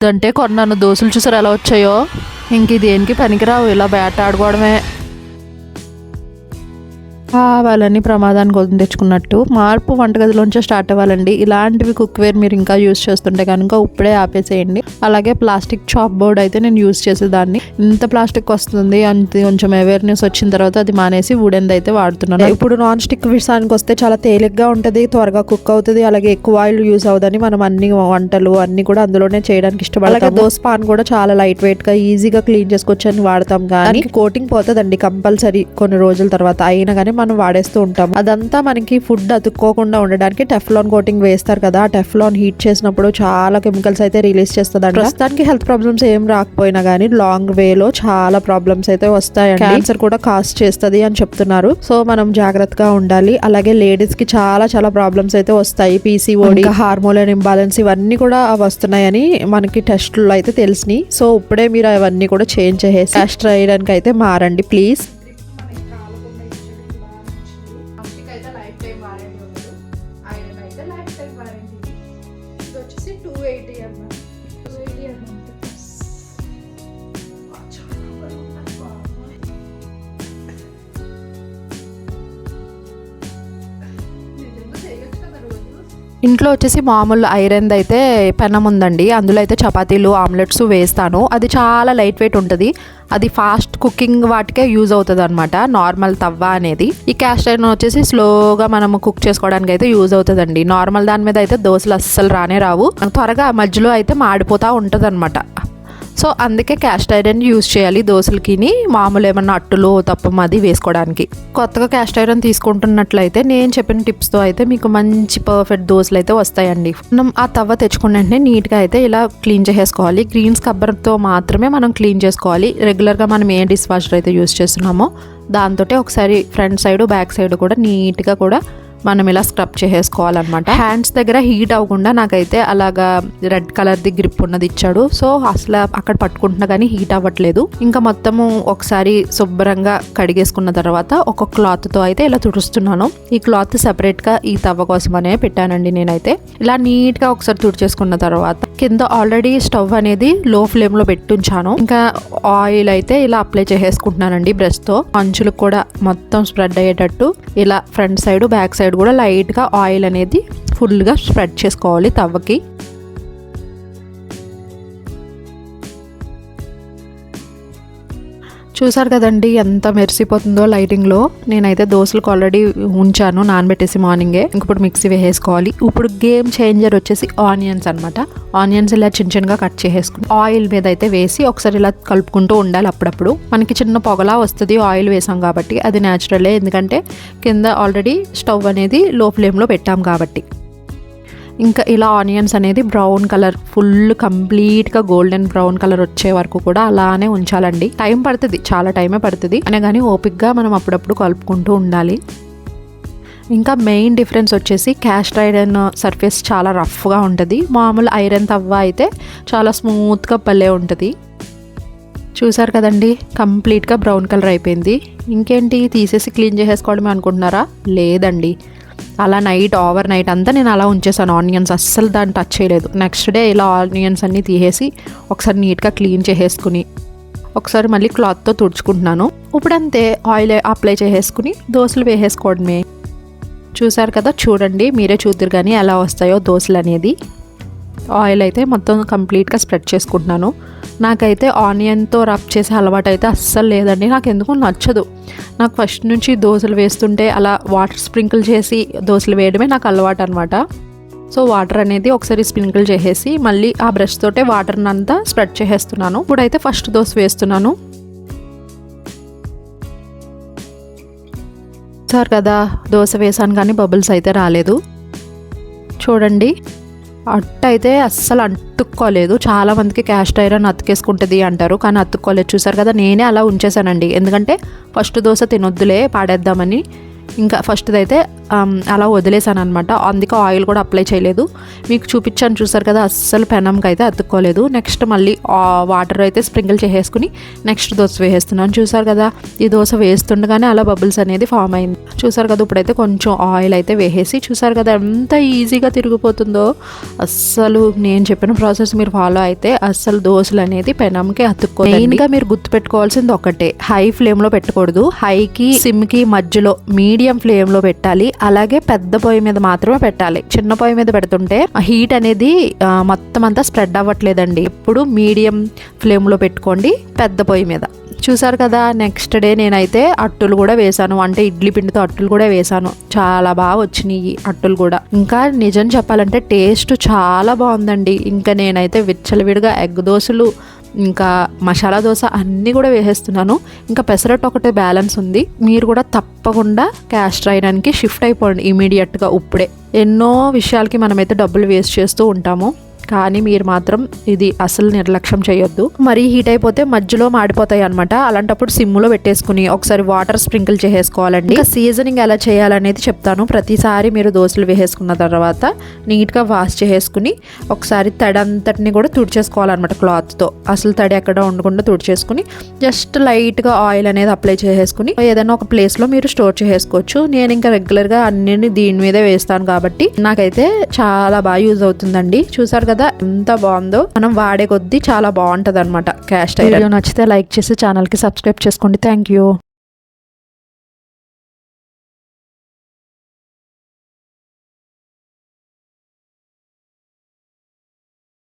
అంటే కొన్నాను దోశలు చూసారు ఎలా వచ్చాయో. ఇంక దేనికి పనికిరావు, ఇలా బ్యాట్ ఆడుకోవడమే. కావాలని ప్రమాదాన్ని కొని తెచ్చుకున్నట్టు. మార్పు వంటగదిలోంచే స్టార్ట్ అవ్వాలండి. ఇలాంటివి కుక్వేర్ మీరు ఇంకా యూజ్ చేస్తుంటే కనుక ఇప్పుడే ఆపేసేయండి. అలాగే ప్లాస్టిక్ చాప్ బోర్డ్ అయితే నేను యూజ్ చేసేదాన్ని. ఇంత ప్లాస్టిక్ వస్తుంది అంత కొంచెం అవేర్నెస్ వచ్చిన తర్వాత అది మానేసి వుడెన్ అయితే వాడుతున్నాను. ఇప్పుడు నాన్ స్టిక్ విషయానికి వస్తే చాలా తేలిగ్గా ఉంటుంది, త్వరగా కుక్ అవుతుంది, అలాగే ఎక్కువ ఆయిల్ యూజ్ అవుతుంది. మనం అన్ని వంటలు అన్ని కూడా అందులోనే చేయడానికి ఇష్టపడతాం. అలాగే దోశ పాన్ కూడా చాలా లైట్ వెయిట్ గా ఈజీగా క్లీన్ చేసుకోవచ్చు అని వాడతాం. కానీ కోటింగ్ పోతుందండి కంపల్సరీ కొన్ని రోజుల తర్వాత. అయినా కానీ మనం వాడేస్తూ ఉంటాం. అదంతా మనకి ఫుడ్ అతుక్కోకుండా ఉండడానికి టెఫ్లాన్ కోటింగ్ వేస్తారు కదా. ఆ టెఫ్లాన్ హీట్ చేసినప్పుడు చాలా కెమికల్స్ అయితే రిలీజ్ చేస్తుంది. ప్రస్తుతానికి హెల్త్ ప్రాబ్లమ్స్ ఏం రాకపోయినా కానీ లాంగ్ వేలో చాలా ప్రాబ్లమ్స్ అయితే వస్తాయండి. క్యాన్సర్ కూడా కాస్ట్ చేస్తుంది అని చెప్తున్నారు. సో మనం జాగ్రత్తగా ఉండాలి. అలాగే లేడీస్ కి చాలా చాలా ప్రాబ్లమ్స్ అయితే వస్తాయి. పీసీఓడి, హార్మోన్ ఇంబాలెన్స్ ఇవన్నీ కూడా వస్తున్నాయని మనకి టెస్టుల్లో అయితే తెలిసినాయి. సో ఇప్పుడే మీరు అవన్నీ కూడా చేంజ్ చేసేసి టెస్ట్ చేయడానికి అయితే మారండి ప్లీజ్. ఇంట్లో వచ్చేసి మామూలు ఐరన్ అయితే పెనం ఉందండి. అందులో అయితే చపాతీలు, ఆమ్లెట్స్ వేస్తాను. అది చాలా లైట్ వెయిట్ ఉంటుంది. అది ఫాస్ట్ కుకింగ్ వాటికే యూజ్ అవుతుంది అనమాట. నార్మల్ తవ్వ అనేది. ఈ క్యాస్ట్ ఐరన్ వచ్చేసి స్లోగా మనం కుక్ చేసుకోవడానికి అయితే యూజ్ అవుతుందండి. నార్మల్ దాని మీద అయితే దోశలు అస్సలు రానే రావు. త్వరగా మధ్యలో అయితే మాడిపోతూ ఉంటుంది అనమాట. సో అందుకే క్యాస్ట్ ఐరన్ యూజ్ చేయాలి దోశలకి. మామూలు ఏమన్నా అట్టులు, తప్పం అది వేసుకోవడానికి. కొత్తగా క్యాస్ట్ ఐరన్ తీసుకుంటున్నట్లయితే నేను చెప్పిన టిప్స్తో అయితే మీకు మంచి పర్ఫెక్ట్ దోశలు అయితే వస్తాయండి. మనం ఆ తవ్వ తెచ్చుకున్న వెంటనే నీట్గా అయితే ఇలా క్లీన్ చేసేసుకోవాలి. గ్రీన్ స్క్రబ్బర్తో మాత్రమే మనం క్లీన్ చేసుకోవాలి. రెగ్యులర్గా మనం ఏ డిష్ వాషర్ అయితే యూజ్ చేస్తున్నామో దాంతో ఒకసారి ఫ్రంట్ సైడ్, బ్యాక్ సైడ్ కూడా నీట్గా కూడా మనం ఇలా స్క్రబ్ చేసేసుకోవాలన్నమాట. హ్యాండ్స్ దగ్గర హీట్ అవ్వకుండా నాకైతే అలాగా రెడ్ కలర్ది గ్రిప్ ఉన్నది ఇచ్చాడు. సో అసలు అక్కడ పట్టుకుంటున్నా కానీ హీట్ అవ్వట్లేదు. ఇంకా మొత్తము ఒకసారి శుభ్రంగా కడిగేసుకున్న తర్వాత ఒక క్లాత్తో అయితే ఇలా తుడుస్తున్నాను. ఈ క్లాత్ సెపరేట్గా ఈ తవ్వ కోసమనే పెట్టానండి నేనైతే. ఇలా నీట్గా ఒకసారి తుడిచేసుకున్న తర్వాత కింద ఆల్రెడీ స్టవ్ అనేది లో ఫ్లేమ్లో పెట్టుంచాను. ఇంకా ఆయిల్ అయితే ఇలా అప్లై చేసేసుకుంటున్నానండి బ్రష్తో. అంచులకు కూడా మొత్తం స్ప్రెడ్ అయ్యేటట్టు ఇలా ఫ్రంట్ సైడ్, బ్యాక్ సైడ్ కూడా లైట్గా ఆయిల్ అనేది ఫుల్గా స్ప్రెడ్ చేసుకోవాలి తవ్వకి. చూసారు కదండి ఎంత మెరిసిపోతుందో లైటింగ్లో. నేనైతే దోశలకు ఆల్రెడీ ఉంచాను నానబెట్టేసి మార్నింగే. ఇప్పుడు మిక్సీ వేసేసుకోవాలి. ఇప్పుడు గేమ్ చేంజర్ వచ్చేసి ఆనియన్స్ అనమాట. ఆనియన్స్ ఇలా చిన్న చిన్నగా కట్ చేసేసుకుని ఆయిల్ మీద అయితే వేసి ఒకసారి ఇలా కలుపుకుంటూ ఉండాలి. అప్పుడప్పుడు మనకి చిన్న పొగలా వస్తుంది ఆయిల్ వేసాం కాబట్టి. అది న్యాచురలే, ఎందుకంటే కింద ఆల్రెడీ స్టవ్ అనేది లో ఫ్లేమ్లో పెట్టాం కాబట్టి. ఇంకా ఇలా ఆనియన్స్ అనేది బ్రౌన్ కలర్ ఫుల్ కంప్లీట్గా గోల్డెన్ బ్రౌన్ కలర్ వచ్చే వరకు కూడా అలానే ఉంచాలండి. టైం పడుతుంది, చాలా టైమే పడుతుంది అయినా కానీ ఓపిక్గా మనం అప్పుడప్పుడు కలుపుకుంటూ ఉండాలి. ఇంకా మెయిన్ డిఫరెన్స్ వచ్చేసి క్యాస్ట్ ఐరన్ సర్ఫేస్ చాలా రఫ్గా ఉంటుంది. మామూలు ఐరన్ తవ్వ అయితే చాలా స్మూత్గా భలే ఉంటుంది. చూసారు కదండి కంప్లీట్గా బ్రౌన్ కలర్ అయిపోయింది. ఇంకేంటి తీసేసి క్లీన్ చేసేసుకోవడమే అనుకుంటున్నారా? లేదండి, అలా ఓవర్ నైట్ అంతా నేను అలా ఉంచేసాను. ఆనియన్స్ అస్సలు దాన్ని టచ్ చేయలేదు. నెక్స్ట్ డే ఇలా ఆనియన్స్ అన్నీ తీసేసి ఒకసారి నీట్గా క్లీన్ చేసేసుకుని ఒకసారి మళ్ళీ క్లాత్తో తుడుచుకుంటున్నాను. ఇప్పుడంతే ఆయిల్ అప్లై చేసేసుకుని దోశలు వేసేసుకోవడమే. చూసారు కదా, చూడండి మీరే చూద్దరు కానీ ఎలా వస్తాయో దోశలు అనేది. ఆయిల్ అయితే మొత్తం కంప్లీట్గా స్ప్రెడ్ చేసుకుంటున్నాను. నాకైతే ఆనియన్తో రబ్ చేసే అలవాటు అయితే అస్సలు లేదండి. నాకు ఎందుకు నచ్చదు. నాకు ఫస్ట్ నుంచి దోశలు వేస్తుంటే అలా వాటర్ స్ప్రింకిల్ చేసి దోశలు వేయడమే నాకు అలవాటు అనమాట. సో వాటర్ అనేది ఒకసారి స్ప్రింకిల్ చేసేసి మళ్ళీ ఆ బ్రష్ తోటే వాటర్ని అంతా స్ప్రెడ్ చేసేస్తున్నాను. ఇప్పుడైతే ఫస్ట్ దోశ వేస్తున్నాను. సార్ కదా దోశ వేసాను కానీ బబుల్స్ అయితే రాలేదు. చూడండి అట్ట అయితే అస్సలు అతుక్కోలేదు. చాలామందికి క్యాస్ట్ ఐరన్ అతుకేసుకుంటుంది అంటారు, కానీ అతుక్కోలేదు. చూసారు కదా, నేనే అలా ఉంచేసానండి. ఎందుకంటే ఫస్ట్ దోశ తినొద్దులే పాడేద్దామని. ఇంకా ఫస్ట్ది అయితే అలా వదిలేసాను అనమాట. అందుకే ఆయిల్ కూడా అప్లై చేయలేదు. మీకు చూపించాను చూసారు కదా, అస్సలు పెనంకి అయితే అతుక్కోలేదు. నెక్స్ట్ మళ్ళీ వాటర్ అయితే స్ప్రింకిల్ చేసేసుకుని నెక్స్ట్ దోశ వేసేస్తున్నాను. చూసారు కదా, ఈ దోశ వేస్తుండగానే అలా బబుల్స్ అనేది ఫామ్ అయింది. చూసారు కదా, ఇప్పుడైతే కొంచెం ఆయిల్ అయితే వేసేసి, చూసారు కదా ఎంత ఈజీగా తిరిగిపోతుందో. అస్సలు నేను చెప్పిన ప్రాసెస్ మీరు ఫాలో అయితే అస్సలు దోశలు అనేది పెనంకి అతుక్కోదు. మెయిన్గా మీరు గుర్తుపెట్టుకోవాల్సింది ఒకటే, హై ఫ్లేమ్లో పెట్టకూడదు. హైకి సిమ్కి మధ్యలో మీడియం ఫ్లేమ్లో పెట్టాలి. అలాగే పెద్ద పొయ్యి మీద మాత్రమే పెట్టాలి. చిన్న పొయ్యి మీద పెడుతుంటే హీట్ అనేది మొత్తం అంతా స్ప్రెడ్ అవ్వట్లేదండి. ఇప్పుడు మీడియం ఫ్లేమ్లో పెట్టుకోండి పెద్ద పొయ్యి మీద. చూసారు కదా, నెక్స్ట్ డే నేనైతే అట్టులు కూడా వేసాను. అంటే ఇడ్లీ పిండితో అట్టులు కూడా వేసాను. చాలా బాగా వచ్చినాయి అట్టులు కూడా. ఇంకా నిజం చెప్పాలంటే టేస్ట్ చాలా బాగుందండి. ఇంకా నేనైతే విచ్చలవిడిగా ఎగ్ దోశలు, ఇంకా మసాలా దోశ అన్నీ కూడా వేసేస్తున్నాను. ఇంకా పెసరట్టు ఒకటే బ్యాలెన్స్ ఉంది. మీరు కూడా తప్పకుండా క్యాస్టర్ ఐరన్కి షిఫ్ట్ అయిపోండి ఇమీడియట్గా ఇప్పుడే. ఎన్నో విషయాలకి మనమైతే డబ్బులు వేస్ట్ చేస్తూ ఉంటాము, కానీ మీరు మాత్రం ఇది అసలు నిర్లక్ష్యం చేయొద్దు. మరీ హీట్ అయిపోతే మధ్యలో మాడిపోతాయి అనమాట. అలాంటప్పుడు సిమ్లో పెట్టేసుకుని ఒకసారి వాటర్ స్ప్రింకిల్ చేసేసుకోవాలండి. ఇంకా సీజనింగ్ ఎలా చేయాలనేది చెప్తాను. ప్రతిసారి మీరు దోశలు వేసేసుకున్న తర్వాత నీట్గా వాష్ చేసేసుకుని ఒకసారి తడి అంతటిని కూడా తుడిచేసుకోవాలన్నమాట క్లాత్తో. అసలు తడి ఎక్కడ ఉండకుండా తుడిచేసుకుని జస్ట్ లైట్గా ఆయిల్ అనేది అప్లై చేసేసుకుని ఏదైనా ఒక ప్లేస్లో మీరు స్టోర్ చేసేసుకోవచ్చు. నేను ఇంకా రెగ్యులర్గా అన్ని దీని మీదే వేస్తాను కాబట్టి నాకైతే చాలా బాగా యూజ్ అవుతుందండి. చూసారు కదా ఎంత బాగుందో. మనం వాడే కొద్దీ చాలా బాగుంటది అనమాట క్యాస్ట్ ఐరన్. వీడియో నచ్చితే లైక్ చేసి ఛానల్కి సబ్స్క్రైబ్ చేసుకోండి. Thank you.